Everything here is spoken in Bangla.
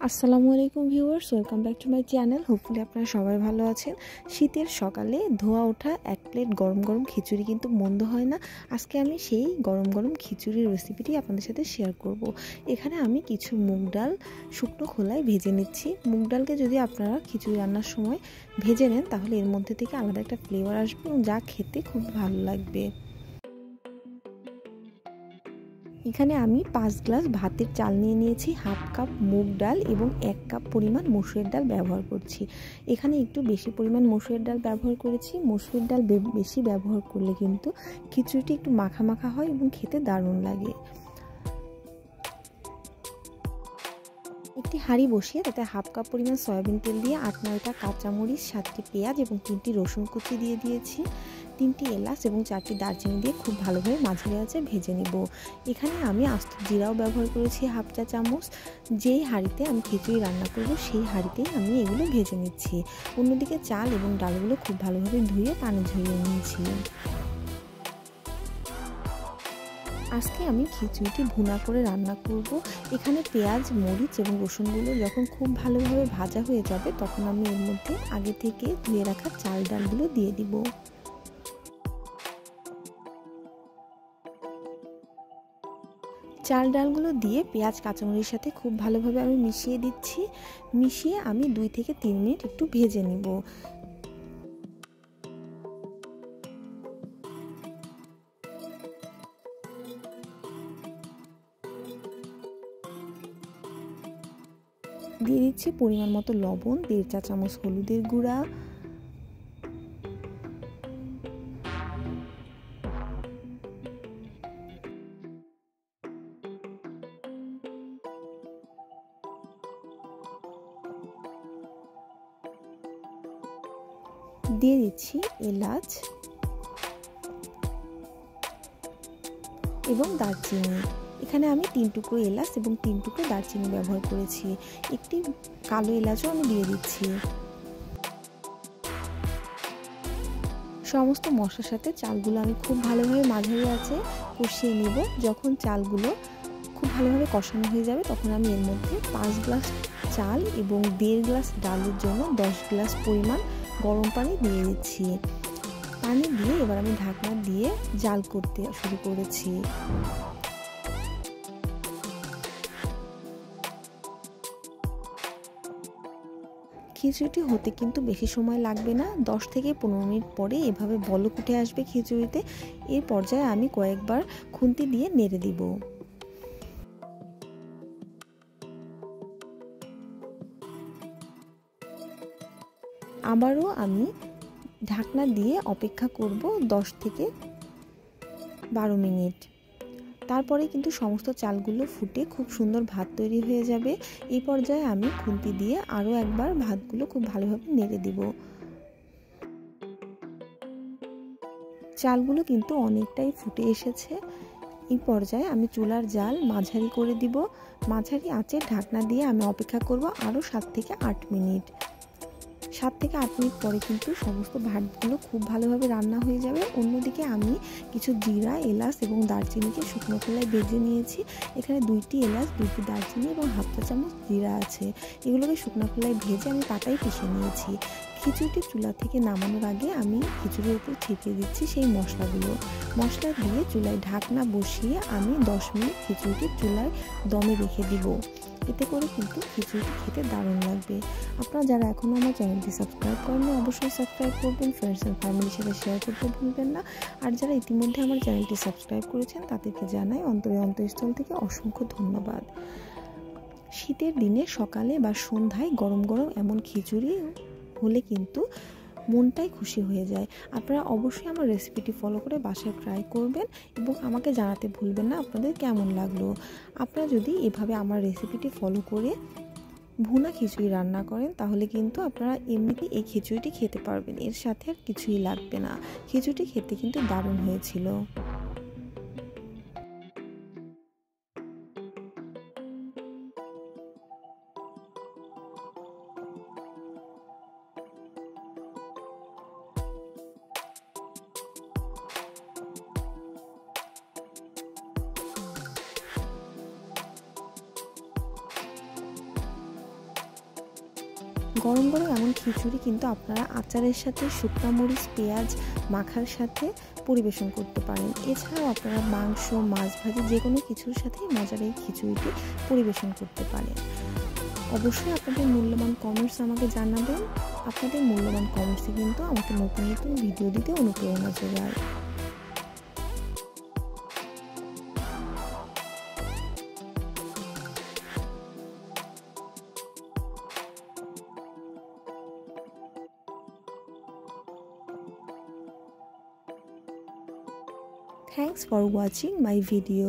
আসসালামু আলাইকুম viewers, welcome back to my channel. Hopefully আপনারা সবাই ভালো আছেন। শীতের সকালে ধোয়া ওঠা এক প্লেট গরম গরম খিচুড়ি কিন্তু মন্দ হয় না। আজকে আমি সেই গরম গরম খিচুড়ির রেসিপিটি আপনাদের সাথে শেয়ার করব। এখানে আমি কিছু মুগ ডাল শুকনো খোলায় ভেজে নিচ্ছি। মুগ ডালকে যদি আপনারা খিচুড়ি রান্নার সময় ভেজে নেন তাহলে এর মধ্যে থেকে আলাদা একটা ফ্লেভার আসবে এবং যা খেতে খুব ভালো লাগবে। এখানে আমি 5 গ্লাস ভাতের চাল নিয়ে নিয়েছি, হাফ কাপ মুগ ডাল এবং 1 কাপ পরিমাণ মসুরের ডাল ব্যবহার করছি। এখানে একটু বেশি পরিমাণ মসুরের ডাল ব্যবহার করেছি। মসুরের ডাল বেশি ব্যবহার করলে কিন্তু খিচুড়িটি একটু মাখা মাখা হয় এবং খেতে দারুণ লাগে। একটি হাঁড়ি বসিয়ে তাতে হাফ কাপ পরিমাণ সয়াবিন তেল দিয়ে 8-9টা কাঁচামরিচ, 7টি পেঁয়াজ এবং 3টি রসুন কুচি দিয়ে দিয়েছি। 3টি এলাচ এবং 4টি দারচিনি দিয়ে খুব ভালোভাবে মাঝারি আঁচে ভেজে নিব। এখানে আমি আস্ত জিরাও ব্যবহার করেছি হাফ চা চামচ। যেই হাঁড়িতে আমি খিচুড়ি রান্না করব সেই হাঁড়িতেই আমি এগুলো ভেজে নিচ্ছি। অন্যদিকে চাল এবং ডালগুলো খুব ভালোভাবে ধুয়ে পানি ঝরিয়ে নিয়েছি। আজকে আমি খিচুড়িটি ভুনা করে রান্না করব। এখানে পেঁয়াজ, মরিচ এবং রসুনগুলো যখন খুব ভালোভাবে ভাজা হয়ে যাবে তখন আমি এর মধ্যে আগে থেকে ধুয়ে রাখা চাল ডালগুলো দিয়ে দিব। চাল ডালগুলো দিয়ে পেঁয়াজ কাঁচামরিচের সাথে খুব ভালোভাবে আমি মিশিয়ে দিচ্ছি। মিশিয়ে আমি 2 থেকে 3 মিনিট একটু ভেজে নিব। দিয়ে দিচ্ছি পরিমাণ মতো লবণ, 1.5 চা চামচ হলুদের গুঁড়া, দিয়ে দিচ্ছি এলাচ এবং দারচিনি। এখানে আমি 3 টুকরো এলাচ এবং 3 টুকরো দারচিনি ব্যবহার করেছি। একটি কালো এলাচও আমি দিয়ে দিচ্ছি। সমস্ত মশলার সাথে চালগুলো আমি খুব ভালোভাবে মাঝারি আঁচে কষিয়ে নিব। যখন চালগুলো খুব ভালোভাবে কষানো হয়ে যাবে তখন আমি এর মধ্যে 5 গ্লাস চাল এবং 1.5 গ্লাস ডালের জন্য 10 গ্লাস পরিমাণ গরম পানি দিয়ে দিচ্ছি। পানি দিয়ে এবার আমি ঢাকনা দিয়ে জাল করতে শুরু করেছি। খিচুড়িটি হতে কিন্তু বেশি সময় লাগবে না। 10 থেকে 15 মিনিট পরে এভাবে বলক উঠে আসবে খিচুড়িতে। এই পর্যায়ে আমি কয়েকবার খুন্তি দিয়ে নেড়ে দিব। আবারও আমি ঢাকনা দিয়ে অপেক্ষা করব 10 থেকে 12 মিনিট। তারপরে কিন্তু সমস্ত চালগুলো ফুটে খুব সুন্দর ভাত তৈরি হয়ে যাবে। এই পর্যায়ে আমি খুন্তি দিয়ে আরও একবার ভাতগুলো খুব ভালোভাবে নেড়ে দিব। চালগুলো কিন্তু অনেকটাই ফুটে এসেছে। এই পর্যায়ে আমি চুলার জাল মাঝারি করে দিব। মাঝারি আঁচে ঢাকনা দিয়ে আমি অপেক্ষা করব আরও 7 থেকে 8 মিনিট। 7 থেকে 8 মিনিট পরে কিন্তু সমস্ত ভাতগুলো খুব ভালোভাবে রান্না হয়ে যাবে। অন্যদিকে আমি কিছু জিরা, এলাচ এবং দারচিনিকে শুকনো খোলায় ভেজে নিয়েছি। এখানে 2টি এলাচ, 2টি দারচিনি এবং হাফ চা চামচ জিরা আছে। এগুলোকে শুকনো খোলায় ভেজে আমি পাটায় পিষে নিয়েছি। খিচুড়িটি চুলা থেকে নামানোর আগে আমি খিচুড়ির উপর ছিটিয়ে দিচ্ছি সেই মশলাগুলো। মশলা দিয়ে চুলায় ঢাকনা বসিয়ে আমি 10 মিনিট খিচুড়িটি চুলায় দমে রেখে দিব। এতে করে কিন্তু খিচুড়িটি খেতে দারুণ লাগবে। আপনারা যারা এখনও আমার চ্যানেলটি সাবস্ক্রাইব করেননি অবশ্যই সাবস্ক্রাইব করবেন, ফ্রেন্ডস অ্যান্ড ফ্যামিলির সাথে শেয়ার করতে ভুলবেন না। আর যারা ইতিমধ্যে আমার চ্যানেলটি সাবস্ক্রাইব করেছেন তাদেরকে জানাই অন্তরস্থল থেকে অসংখ্য ধন্যবাদ। শীতের দিনে সকালে বা সন্ধ্যায় গরম গরম এমন খিচুড়ি হলে কিন্তু মনটাই খুশি হয়ে যায়। আপনারা অবশ্যই আমার রেসিপিটি ফলো করে বাসায় ট্রাই করবেন এবং আমাকে জানাতে ভুলবেন না আপনাদের কেমন লাগলো। আপনারা যদি এভাবে আমার রেসিপিটি ফলো করে ভুনা খিচুড়ি রান্না করেন তাহলে কিন্তু আপনারা এমনিতেই এই খিচুড়িটি খেতে পারবেন, এর সাথে আর কিছুই লাগবে না। খিচুড়িটি খেতে কিন্তু দারুণ হয়েছিল। গরম গরম এমন খিচুড়ি কিন্তু আপনারা আচারের সাথে, শুকনা মরিচ, পেঁয়াজ মাখার সাথে পরিবেশন করতে পারেন। এছাড়াও আপনারা মাংস, মাছ ভাজি যে কোনো কিছুর সাথেই মজার এই খিচুড়িটি পরিবেশন করতে পারেন। অবশ্যই আপনাদের মূল্যবান কমেন্টস আমাকে জানাবেন। আপনাদের মূল্যবান কমেন্টসে কিন্তু আমাকে নতুন নতুন ভিডিও দিতে অনুপ্রেরণা যোগায়। Thanks for watching my video.